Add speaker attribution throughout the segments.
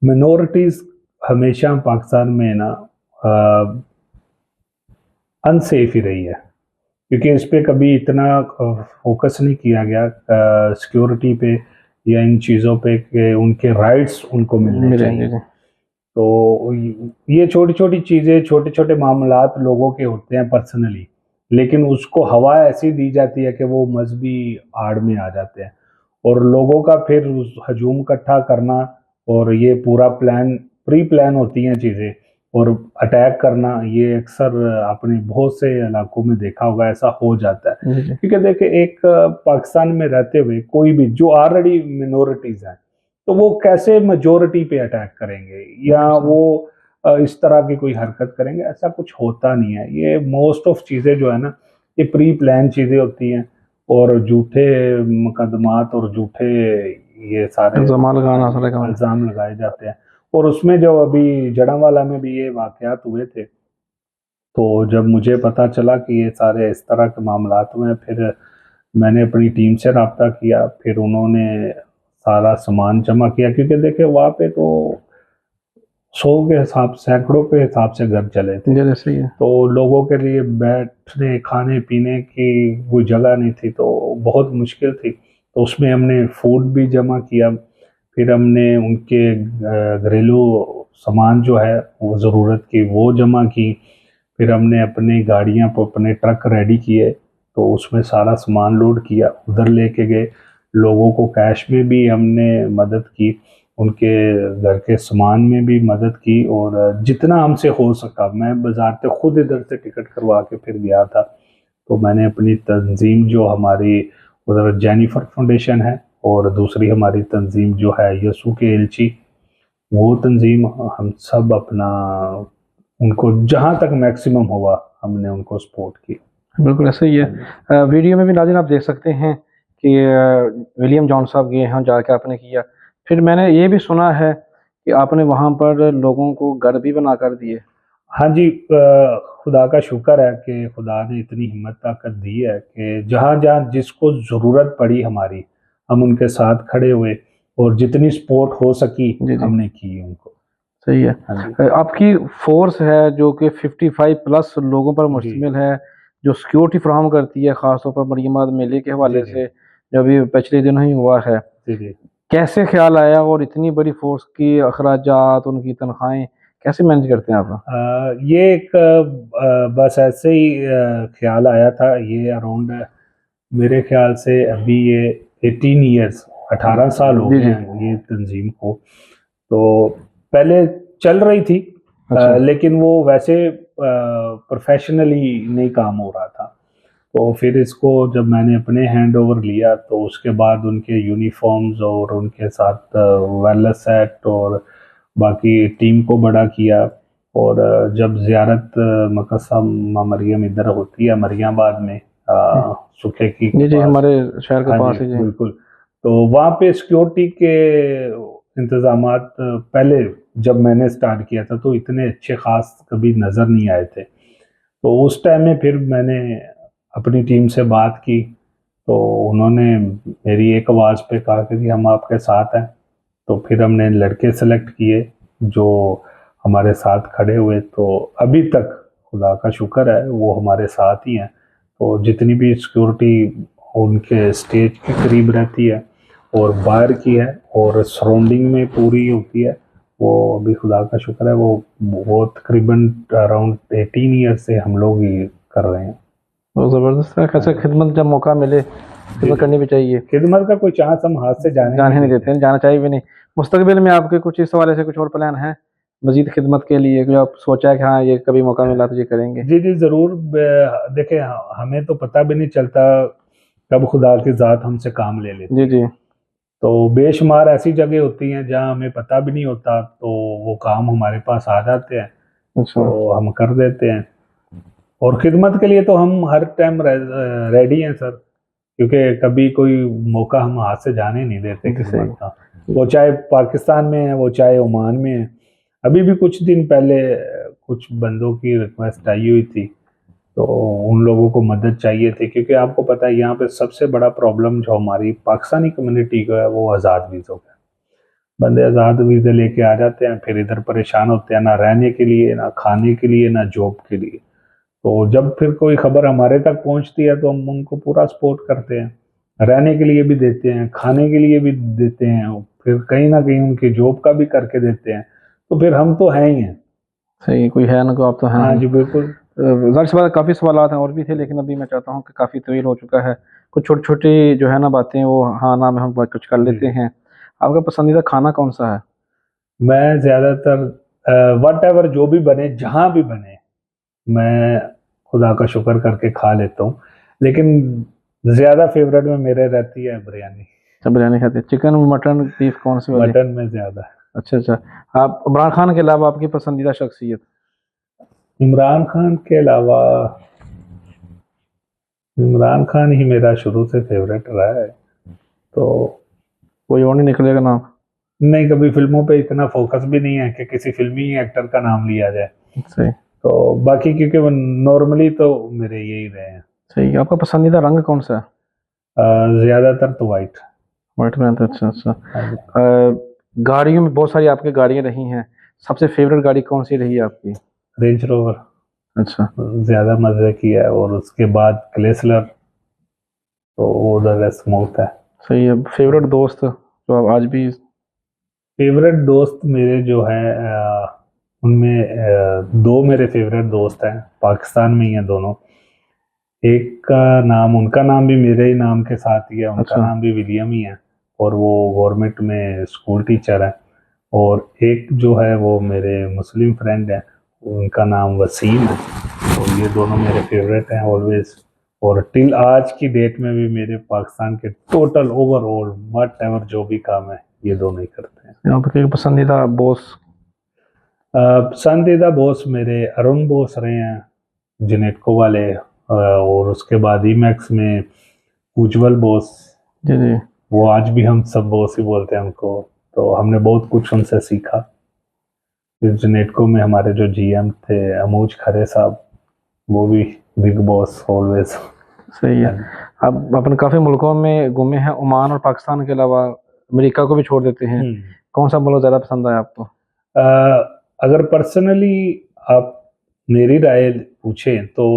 Speaker 1: Minorities हमेशा पाकिस्तान में ना अनसेफ ही रही है, क्योंकि इस पे कभी इतना फोकस नहीं किया गया सिक्योरिटी पे या इन चीज़ों पे कि उनके राइट्स उनको मिलने चाहिए। तो ये छोटी छोटी चीज़ें, छोटे छोटे मामलात लोगों के होते हैं पर्सनली, लेकिन उसको हवा ऐसी दी जाती है कि वो मजहबी आड़ में आ जाते हैं और लोगों का फिर हजूम इकट्ठा करना और ये पूरा प्री प्लान होती हैं चीज़ें और अटैक करना, ये अक्सर आपने बहुत से इलाकों में देखा होगा, ऐसा हो जाता है। क्योंकि देखिए एक पाकिस्तान में रहते हुए कोई भी जो ऑलरेडी मिनॉरिटीज़ हैं, तो वो कैसे मेजोरिटी पे अटैक करेंगे या वो इस तरह की कोई हरकत करेंगे, ऐसा कुछ होता नहीं है। ये मोस्ट ऑफ चीज़ें जो है ना, ये प्री प्लान चीज़ें होती हैं और झूठे मुकदमात और झूठे ये सारे इल्ज़ाम लगाए जाते हैं। और उसमें जो अभी जड़ांवाला में भी ये वाक़यात हुए थे, तो जब मुझे पता चला कि ये सारे इस तरह के मामलात हुए हैं, फिर मैंने अपनी टीम से रब्ता किया, फिर उन्होंने सारा सामान जमा किया, क्योंकि देखिए वहाँ पे तो 100 के हिसाब, सैकड़ों के हिसाब से घर चले थे।
Speaker 2: सही है।
Speaker 1: तो लोगों के लिए बैठने खाने पीने की कोई जगह नहीं थी, तो बहुत मुश्किल थी। तो उसमें हमने फूड भी जमा किया, फिर हमने उनके घरेलू सामान जो है वो ज़रूरत की वो जमा की, फिर हमने अपनी गाड़ियाँ पर अपने ट्रक रेडी किए, तो उसमें सारा सामान लोड किया, उधर लेके गए। लोगों को कैश में भी हमने मदद की, उनके घर के सामान में भी मदद की, और जितना हमसे हो सका, मैं बाज़ार से खुद इधर से टिकट करवा के फिर गया था। तो मैंने अपनी तंजीम जो हमारी उधर जेनिफर फाउंडेशन है और दूसरी हमारी तंजीम जो है यसू के एलची, वो तंजीम हम सब अपना उनको जहाँ तक मैक्सिमम हुआ हमने उनको सपोर्ट किया।
Speaker 2: बिल्कुल ऐसा ही है। वीडियो में भी नाज़रीन आप देख सकते हैं कि विलियम जॉन साहब गए हैं, जाके आपने किया। फिर मैंने ये भी सुना है कि आपने वहाँ पर लोगों को घर भी बना कर दिए।
Speaker 1: हाँ जी, खुदा का शुक्र है कि खुदा ने इतनी हिम्मत ताकत दी है कि जहाँ जहाँ जिसको ज़रूरत पड़ी हमारी, हम उनके साथ खड़े हुए और जितनी सपोर्ट हो सकी हमने की उनको।
Speaker 2: सही है। आपकी फोर्स है जो कि 55 प्लस लोगों पर मुश्तमिल है, जो सिक्योरिटी फराहम करती है, ख़ासतौर पर मरियम मेले के हवाले से जो अभी पिछले दिनों ही हुआ है। कैसे ख्याल आया और इतनी बड़ी फोर्स की अखराजात, उनकी तनख्वाहें कैसे मैनेज करते हैं आप?
Speaker 1: ये एक बस ऐसे ही ख्याल आया था। ये अराउंड मेरे ख्याल से अभी ये 18 ईयर्स 18 साल हो गए हैं ये तंजीम को। तो पहले चल रही थी, लेकिन वो वैसे प्रोफेशनली नहीं काम हो रहा था। तो फिर इसको जब मैंने अपने हैंड ओवर लिया, तो उसके बाद उनके यूनिफॉर्म्स और उनके साथ वेलनेस सेट और बाकी टीम को बड़ा किया। और जब ज़ियारत मकसा मरियम इधर होती है मरियमाबाद में, सुखे की
Speaker 2: जी हमारे शहर के पास ही जी।
Speaker 1: बिल्कुल। तो वहाँ पे सिक्योरिटी के इंतज़ामात पहले जब मैंने स्टार्ट किया था तो इतने अच्छे ख़ास कभी नज़र नहीं आए थे। तो उस टाइम में फिर मैंने अपनी टीम से बात की, तो उन्होंने मेरी एक आवाज़ पे कहा कि हम आपके साथ हैं। तो फिर हमने लड़के सेलेक्ट किए जो हमारे साथ खड़े हुए, तो अभी तक खुदा का शुक्र है वो हमारे साथ ही हैं। तो जितनी भी सिक्योरिटी उनके स्टेज के करीब रहती है और बाहर की है और सराउंडिंग में पूरी होती है, वो अभी खुदा का शुक्र है वो तकरीबन अराउंड 18 ईयर से हम लोग ही कर रहे हैं।
Speaker 2: बहुत ज़बरदस्त है। कैसे खिदमत जब मौका मिले खिदमत करनी भी चाहिए।
Speaker 1: खिदमत का कोई चांस हम हाथ से जाने
Speaker 2: नहीं देते हैं, जाना चाहिए भी नहीं। मुस्तकबिल में आपके कुछ इस हवाले से कुछ और प्लान है मजीद खिदमत के लिए, जो आप सोचा है कि हाँ ये कभी मौका मिला तो ये करेंगे?
Speaker 1: जी जी ज़रूर। देखें, हमें तो पता भी नहीं चलता कब खुदा की ज़ात हमसे काम ले लेती है।
Speaker 2: जी
Speaker 1: तो बेशुमार ऐसी जगह होती हैं जहाँ हमें पता भी नहीं होता, तो वो काम हमारे पास आ जाते हैं, तो हम कर देते हैं। और खिदमत के लिए तो हम हर टाइम रेडी हैं सर, क्योंकि कभी कोई मौका हम हाथ से जाने नहीं देते खिदमत का। वो चाहे पाकिस्तान में है, वो चाहे ओमान में है। अभी भी कुछ दिन पहले कुछ बंदों की रिक्वेस्ट आई हुई थी, तो उन लोगों को मदद चाहिए थी, क्योंकि आपको पता है यहाँ पे सबसे बड़ा प्रॉब्लम जो हमारी पाकिस्तानी कम्युनिटी का है वो आज़ाद वीज़ों का है। बंदे आज़ाद वीज़े लेके आ जाते हैं, फिर इधर परेशान होते हैं, ना रहने के लिए, ना खाने के लिए, ना जॉब के लिए। तो जब फिर कोई खबर हमारे तक पहुंचती है तो हम उनको पूरा सपोर्ट करते हैं, रहने के लिए भी देते हैं, खाने के लिए भी देते हैं, फिर कहीं ना कहीं उनकी जॉब का भी करके देते हैं। तो फिर हम तो हैं ही हैं।
Speaker 2: सही, कोई है ना, को आप तो हैं
Speaker 1: हाँ
Speaker 2: ही।
Speaker 1: जी बिल्कुल।
Speaker 2: जाहिर सी बात है, काफ़ी सवालात हैं और भी थे, लेकिन अभी मैं चाहता हूँ कि काफ़ी तवील हो चुका है। कुछ छोटी छोटी जो है ना बातें, वो हाँ ना में हम कुछ कर
Speaker 1: जी
Speaker 2: लेते
Speaker 1: जी।
Speaker 2: हैं। आपका पसंदीदा खाना कौन सा है?
Speaker 1: मैं ज़्यादातर वट एवर जो भी बने, जहाँ भी बने, मैं खुदा का शुक्र करके खा लेता हूँ। लेकिन ज़्यादा फेवरेट में मेरे रहती है बिरयानी।
Speaker 2: अच्छा, बिरयानी खाते हैं। चिकन, मटन, बीफ कौन सी वाली?
Speaker 1: मटन में ज़्यादा।
Speaker 2: अच्छा अच्छा। आप इमरान खान के अलावा आपकी पसंदीदा शख्सियत?
Speaker 1: इमरान खान के अलावा इमरान खान ही मेरा शुरू से फेवरेट रहा है। तो
Speaker 2: कोई और नहीं निकलेगा नाम?
Speaker 1: नहीं, कभी फिल्मों पे इतना फोकस भी नहीं है कि किसी फिल्मी एक्टर का नाम लिया जाए।
Speaker 2: सही।
Speaker 1: तो बाकी क्योंकि वो नॉर्मली तो मेरे यही रहे हैं।
Speaker 2: सही। आपका पसंदीदा रंग कौन सा है?
Speaker 1: ज़्यादातर तो वाइट।
Speaker 2: व्हाइट में तो अच्छा अच्छा।
Speaker 1: हाँ जी।
Speaker 2: गाड़ियों में बहुत सारी आपकी गाड़ियाँ रही हैं, सबसे फेवरेट गाड़ी कौन सी रही है आपकी?
Speaker 1: रेंज रोवर
Speaker 2: अच्छा।
Speaker 1: ज़्यादा मज़े की है, और उसके बाद क्लेसलर, तो वो ज़्यादा स्मूथ है।
Speaker 2: सही है। फेवरेट दोस्त जो आप आज भी?
Speaker 1: फेवरेट दोस्त मेरे जो हैं, उनमें दो मेरे फेवरेट दोस्त हैं, पाकिस्तान में ही हैं दोनों। एक का नाम, उनका नाम भी मेरे ही नाम के साथ ही है, उनका
Speaker 2: अच्छा
Speaker 1: नाम भी विलियम ही है, और वो गवर्नमेंट में स्कूल टीचर है। और एक जो है वो मेरे मुस्लिम फ्रेंड है, उनका नाम वसीम है। तो ये दोनों मेरे फेवरेट हैं ऑलवेज। और टिल आज की डेट में भी मेरे पाकिस्तान के टोटल ओवरऑल वट एवर जो भी काम है, ये दोनों ही करते हैं।
Speaker 2: आपके पसंदीदा बॉस?
Speaker 1: पसंदीदा बॉस मेरे अरुण बॉस रहे हैं, जिनेटको वाले। और उसके बाद ईमैक्स में उज्जवल बॉस,
Speaker 2: जी जी।
Speaker 1: वो आज भी हम सब बॉस ही बोलते हैं उनको। तो हमने बहुत कुछ उनसे सीखा। फिर जिनेटको में हमारे जो जीएम थे अमूज खरे साहब, वो भी बिग बॉस ऑलवेज।
Speaker 2: सही है। आप अपने काफ़ी मुल्कों में घूमे हैं, ओमान और पाकिस्तान के अलावा अमेरिका को भी छोड़ देते हैं। कौन सा मुल्क ज़्यादा पसंद आया आपको?
Speaker 1: अगर पर्सनली आप मेरी राय पूछें तो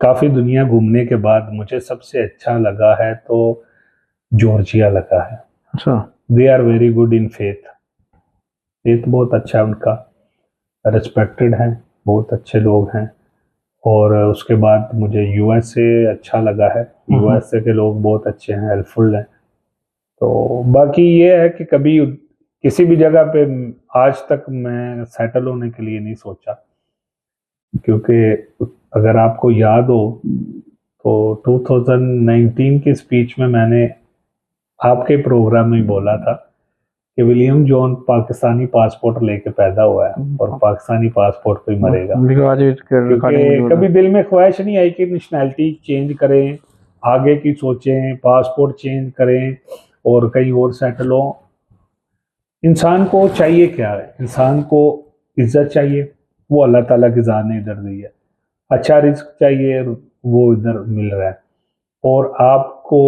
Speaker 1: काफ़ी दुनिया घूमने के बाद मुझे सबसे अच्छा लगा है तो जॉर्जिया लगा है।
Speaker 2: अच्छा।
Speaker 1: They are very good in faith. Faith बहुत अच्छा है उनका, रिस्पेक्टेड है, बहुत अच्छे लोग हैं। और उसके बाद मुझे यूएसए अच्छा लगा है। यूएसए के लोग बहुत अच्छे हैं, हेल्पफुल हैं। तो बाकी ये है कि कभी किसी भी जगह पे आज तक मैं सेटल होने के लिए नहीं सोचा, क्योंकि अगर आपको याद हो तो 2019 की स्पीच में मैंने आपके प्रोग्राम में बोला था कि विलियम जॉन पाकिस्तानी पासपोर्ट लेके पैदा हुआ है और पाकिस्तानी पासपोर्ट पे ही मरेगा।
Speaker 2: आज भी रिकॉर्डिंग
Speaker 1: क्योंकि
Speaker 2: मौजूद है।
Speaker 1: कभी दिल में ख्वाहिश नहीं आई कि नेशनैलिटी चेंज करें, आगे की सोचें, पासपोर्ट चेंज करें और कहीं और सेटल हो। इंसान को चाहिए क्या है? इंसान को इज्जत चाहिए, वो अल्लाह ताला की ज़ात ने इधर दी है। अच्छा रिस्क चाहिए, वो इधर मिल रहा है। और आपको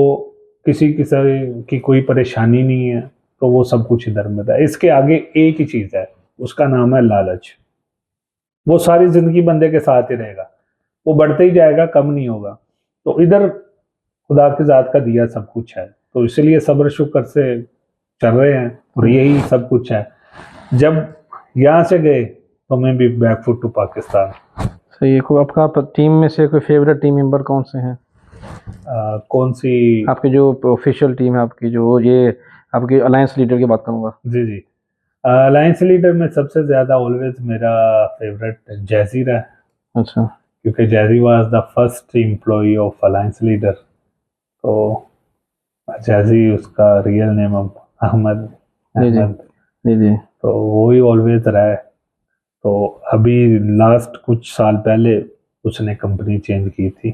Speaker 1: किसी किस्म की कोई परेशानी नहीं है तो वो सब कुछ इधर मिल रहा है। इसके आगे एक ही चीज़ है, उसका नाम है लालच। वो सारी ज़िंदगी बंदे के साथ ही रहेगा, वो बढ़ते ही जाएगा, कम नहीं होगा। तो इधर खुदा की ज़ात का दिया सब कुछ है, तो इसलिए सब्र शुक्र से चल रहे हैं और यही सब कुछ है। जब यहाँ से गए तो मैं भी बैक फुट टू पाकिस्तान।
Speaker 2: सही है। कोई आपका टीम में से कोई फेवरेट टीम मेंबर कौन से हैं?
Speaker 1: कौन सी?
Speaker 2: आपकी जो ऑफिशियल टीम है आपकी, जो ये आपकी अलायंस लीडर की बात करूंगा।
Speaker 1: जी जी। अलायंस लीडर में सबसे ज़्यादा ऑलवेज मेरा फेवरेट जैजी रहा है,
Speaker 2: अच्छा।
Speaker 1: क्योंकि Jazzy was the first employ of alliance leader. तो जैजी उसका रियल नेम अहमद
Speaker 2: जी जी।
Speaker 1: अहमद,
Speaker 2: जी जी।
Speaker 1: तो वो ही ऑलवेज रहा है। तो अभी लास्ट कुछ साल पहले उसने कंपनी चेंज की थी,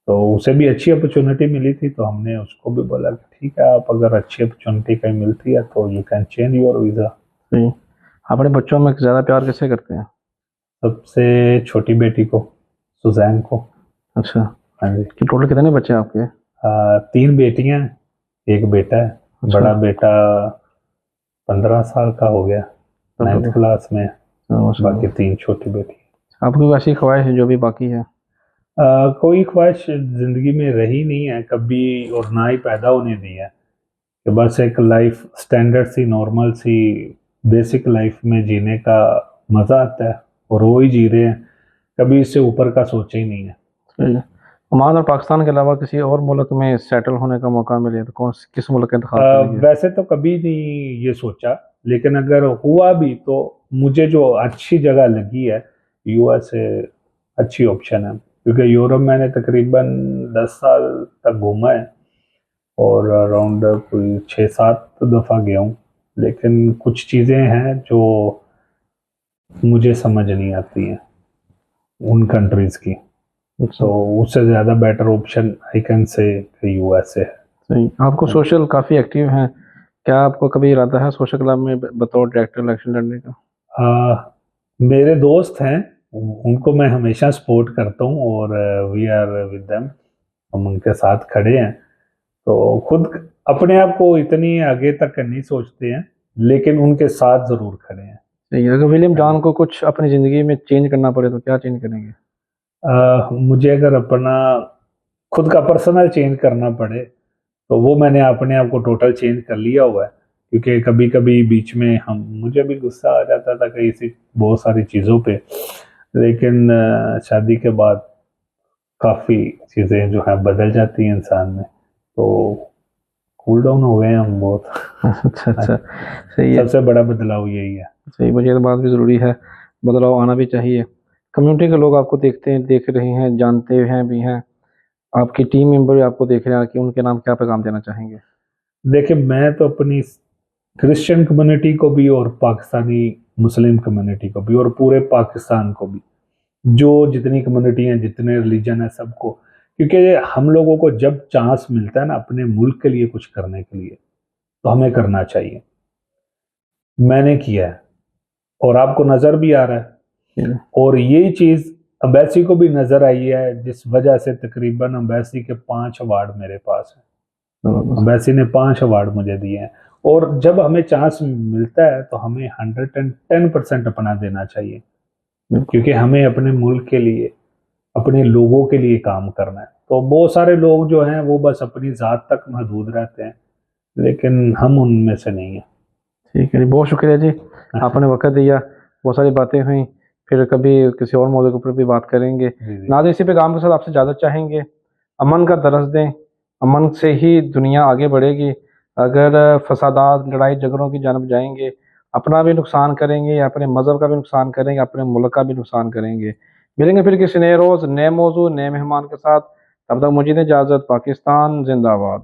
Speaker 1: तो उसे भी अच्छी अपॉर्चुनिटी मिली थी, तो हमने उसको भी बोला कि ठीक है, आप अगर अच्छी अपॉर्चुनिटी कहीं मिलती है तो you can change your visa.
Speaker 2: सही। अपने बच्चों में ज़्यादा प्यार किससे करते हैं?
Speaker 1: सबसे छोटी बेटी को, सुजैन को।
Speaker 2: अच्छा।
Speaker 1: हाँ जी।
Speaker 2: कि टोटल कितने बच्चे हैं आपके?
Speaker 1: 3 बेटियां हैं, एक बेटा है।
Speaker 2: अच्छा।
Speaker 1: बड़ा बेटा 15 साल का हो गया,
Speaker 2: तब
Speaker 1: 9th क्लास में।
Speaker 2: माशाल्लाह।
Speaker 1: बाकी 3 छोटी बेटी।
Speaker 2: आपकी वैसी ख्वाहिश है जो भी बाकी है?
Speaker 1: कोई ख्वाहिश ज़िंदगी में रही नहीं है कभी, और ना ही पैदा होने दी है, कि बस एक लाइफ स्टैंडर्ड सी, नॉर्मल सी, बेसिक लाइफ में जीने का मज़ा आता है, और वो ही जी रहे हैं। कभी इससे ऊपर का सोचा ही नहीं है।
Speaker 2: सही है। ओमान और पाकिस्तान के अलावा किसी और मुल्क में सेटल होने का मौका मिले तो किस मुल्क का इंतखाब करेंगे?
Speaker 1: वैसे तो कभी नहीं ये सोचा, लेकिन अगर हुआ भी तो मुझे जो अच्छी जगह लगी है, यूएसए अच्छी ऑप्शन है, क्योंकि यूरोप मैंने तकरीबन 10 साल तक घूमा है, और अराउंड कोई 6-7 दफ़ा गया हूँ, लेकिन कुछ चीज़ें हैं जो मुझे समझ नहीं आती हैं उन कंट्रीज़ की, तो उससे ज़्यादा better option I can say USA है।
Speaker 2: सही। आपको सोशल काफ़ी एक्टिव हैं, क्या आपको कभी इरादा है सोशल क्लब में बतौर डायरेक्टर इलेक्शन लड़ने का?
Speaker 1: मेरे दोस्त हैं, उनको मैं हमेशा सपोर्ट करता हूँ, और वी आर विद देम, हम उनके साथ खड़े हैं। तो खुद अपने आप को इतनी आगे तक नहीं सोचते हैं, लेकिन उनके साथ ज़रूर खड़े हैं।
Speaker 2: सही है। अगर विलियम जॉन को कुछ अपनी ज़िंदगी में चेंज करना पड़े तो क्या चेंज करेंगे?
Speaker 1: मुझे अगर अपना खुद का पर्सनल चेंज करना पड़े, तो वो मैंने अपने आप को टोटल चेंज कर लिया हुआ है, क्योंकि कभी कभी बीच में मुझे भी गुस्सा आ जाता था कहीं से बहुत सारी चीज़ों पे, लेकिन शादी के बाद काफ़ी चीज़ें जो है बदल जाती हैं इंसान में, तो कूल डाउन हो गए हैं हम बहुत।
Speaker 2: अच्छा अच्छा, सही है।
Speaker 1: सबसे बड़ा बदलाव यही है।
Speaker 2: सही, मुझे ये बात भी ज़रूरी है, बदलाव आना भी चाहिए। कम्युनिटी के लोग आपको देखते हैं, देख रहे हैं, जानते हैं भी हैं, आपकी टीम मेंबर भी आपको देख रहे हैं कि उनके नाम क्या पैगाम देना चाहेंगे?
Speaker 1: देखिए, मैं तो अपनी क्रिश्चियन कम्युनिटी को भी, और पाकिस्तानी मुस्लिम कम्युनिटी को भी, और पूरे पाकिस्तान को भी, जो जितनी कम्युनिटी हैं, जितने रिलीजन है, सबको, क्योंकि हम लोगों को जब चांस मिलता है ना अपने मुल्क के लिए कुछ करने के लिए, तो हमें करना चाहिए। मैंने किया है, और आपको नज़र भी आ रहा है, और यही चीज़ अम्बेसी को भी नज़र आई है, जिस वजह से तकरीबन अम्बेसी के 5 अवार्ड मेरे पास हैं। अम्बेसी ने 5 अवार्ड मुझे दिए हैं, और जब हमें चांस मिलता है तो हमें 110% अपना देना चाहिए, क्योंकि हमें अपने मुल्क के लिए, अपने लोगों के लिए काम करना है। तो बहुत सारे लोग जो हैं वो बस अपनी ज़ात तक महदूद रहते हैं, लेकिन हम उनमें से नहीं हैं।
Speaker 2: ठीक है जी, बहुत शुक्रिया जी, आपने वक़्त दिया, बहुत सारी बातें हुई, फिर कभी किसी और मौज़ू के ऊपर भी बात करेंगे। नाज़रीन, इसी पैगाम के साथ आपसे इजाज़त चाहेंगे, अमन का दरस दें, अमन से ही दुनिया आगे बढ़ेगी। अगर फसादात, लड़ाई झगड़ों की जानब जाएँगे, अपना भी नुकसान करेंगे, या अपने मज़हब का भी नुकसान करेंगे, अपने मुल्क का भी नुकसान करेंगे। मिलेंगे फिर किसी नए रोज़, नए मौज़ू, नए मेहमान के साथ, तब तक मुझे दीजिए इजाज़त। पाकिस्तान ज़िंदाबाद।